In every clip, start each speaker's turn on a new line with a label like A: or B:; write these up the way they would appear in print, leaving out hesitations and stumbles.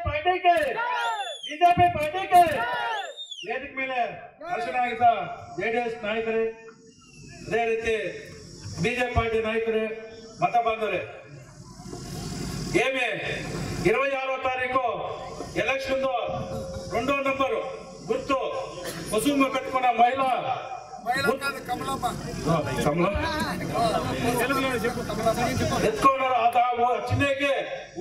A: Party के BJP party के ವೇದಿಕೆ ಮೇಲೆ ಭಾಷಣವಾಗಿದ್ದ ಜೆಡಿಎಸ್ ನಾಯಕರೇ, ಅದೇ ರೀತಿ ಬಿಜೆಪಿ ಪಾರ್ಟಿ ನಾಯಕರೇ, ಮತ ಬಾಂಧವರೇ, ఏమి 26వ తారీఖు ఎలక్షన్ 2వ నంబరు గుర్తు కుసుమ కట్టుకున్న మహిళ ఎత్తుకున్నారు. చిన్నకి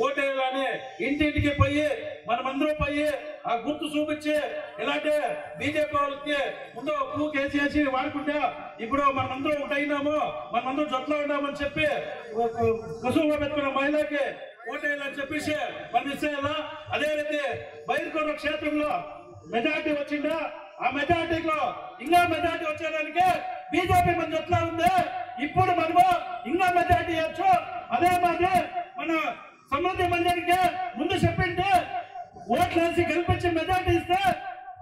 A: ఓటేయాలని ఇంటింటికి పోయి మనమందరూ పోయి ఆ గుర్తు చూపించి ఇలాంటి బీజేపీ వాళ్ళకి ముందు కేసేసి వాడుకుంటా ఇప్పుడు మనమందరూ ఒకటైనాము, మనమందరూ జట్లో ఉన్నామని చెప్పి కుసుమ పెట్టుకున్న మహిళకి ఓటేయాలని చెప్పేసి మనం ఇచ్చేయాలా. అదే రీతి బైర్కొండ క్షేత్రంలో మెజార్టీ వచ్చిందా, ఆ మెజార్టీలో ఇంకా మెజార్టీ వచ్చేదానికి బీజేపీ మన జట్లో ఉంది. ఇప్పుడు మనము ఇంకా మెజార్టీ ఇవ్వచ్చు. అదే మాది మన సమృద్ధి మందిరికి ముందు చెప్పింటే ఓట్లు వేసి గెలిపించి మెజార్టీ ఇస్తే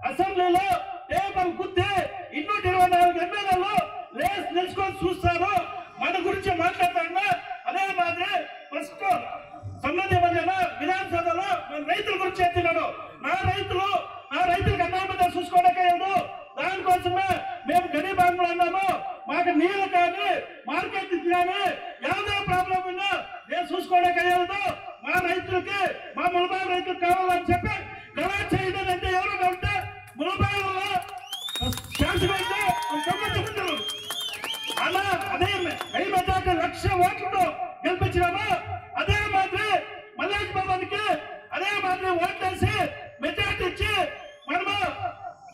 A: అసెంబ్లీలో టేబుల్ గుద్ది 224 ఎమ్మెల్యేలు రేస్ నిలుచుకొని చూస్తారు, మన గురించి మాట్లాడతారు. అదే మాదిరి ఫస్ట్ సమృద్ధి మందిన విధానసభలో మన రైతుల గురించి చెప్తున్నాడు. నా రైతులకు అన్నామని చూసుకోవడానికి దానికోసమే మేము గరీబాంగులు అన్నాము. మాకు నీళ్ళు కానీ మార్కెట్ కానీ ఏదో ప్రాబ్లం ఉన్నా నేను చూసుకోవడానికి అయ్యేది. మా రైతులకి మా ములబాయి రైతులకు కావాలని చెప్పి గలా చేయడం అంటే ఎవరైనా ఉంటే ములబాయిలో శాంతిమైతే చెప్తారు. అలా అదే 5,00,000 ఓట్లను గెలిపించినాము. అదే మాదిరి మల్లేష్ బాబానికి అదే మాదిరి ఓటేసి మెజార్టీ ఇచ్చి మనము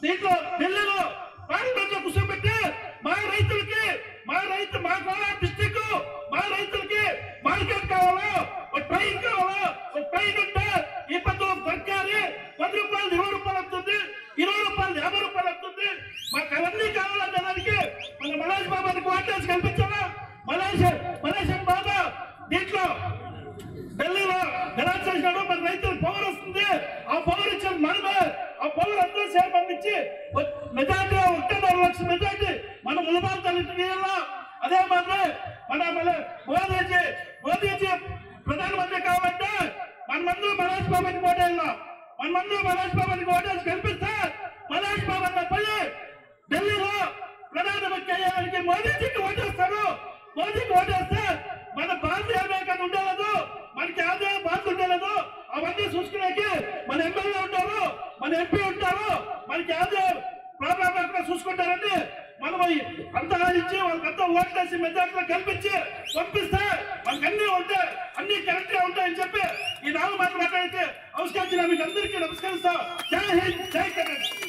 A: దీంట్లో ఢిల్లీలో పార్లమెంట్ లో కూర్చోబెట్టి మా కోలార్ డిస్టిక్ మా రైతులకి మార్కెట్ కావాలా, ఒక ట్రైన్ కావాలా. ఒక ట్రైన్ ఉంటే ఈ పద్ధతి దొరకాలి. 10 రూపాయలు 20 రూపాయలు అవుతుంది, 20 రూపాయలు 50 రూపాయలు అవుతుంది. మాకు అవన్నీ కావాలనే దానికి మన మల్లేష్ బాబాకి ఓటేసి కల్పించాలా. మల్లేష్ బాబా దీంట్లో ఢిల్లీలో ఎలా చేసినాడు, మన రైతులకు పవర్ వస్తుంది. ఆ పవర్ ఇచ్చిన మనమే ఆ పవర్ అందరూ సేవ పంపించి మెజార్టీ 1.5 లక్షల మెజార్టీ మన ములబాల్ తల్లికి. అదే మాత్రం మన మోదీజీ ప్రధానమంత్రి కావాలంటే మనమందరూ మల్లేష్ బాబాకి ఓటేయాలా. మనమందరూ మల్లేష్ బాబాకి ఓటేసి కల్పిస్తే మల్లేష్ బాబా పోయి ఢిల్లీలో ప్రధానమంత్రి అయ్యేదానికి మోదీజీకి ఓటేస్తారు. మోదీకి ఓటేస్తే మన భారతీయ అమెరికా ఉండలేదు, మనకి ఆదాయ బాధ ఉండలేదు. అవన్నీ చూసుకునేకి మన ఎమ్మెల్యే ఉంటారు, మన ఎంపీ ఉంటారు, మనకి ఆదాయ ప్రాబ్లం ఎక్కడ చూసుకుంటారని మనం అంతా ఇచ్చి వాళ్ళకంతా ఓట్లేసి మెజార్టీలో కల్పించి పంపిస్తే మనకి అన్నీ ఉంటాయి, అన్ని కరెక్ట్ గా ఉంటాయని చెప్పి ఈ 4 మాటలు మాట్లాడితే అవసరం మీకు అందరికీ నమస్కరిస్తా. జై హింద్, జై కర్ణాటక.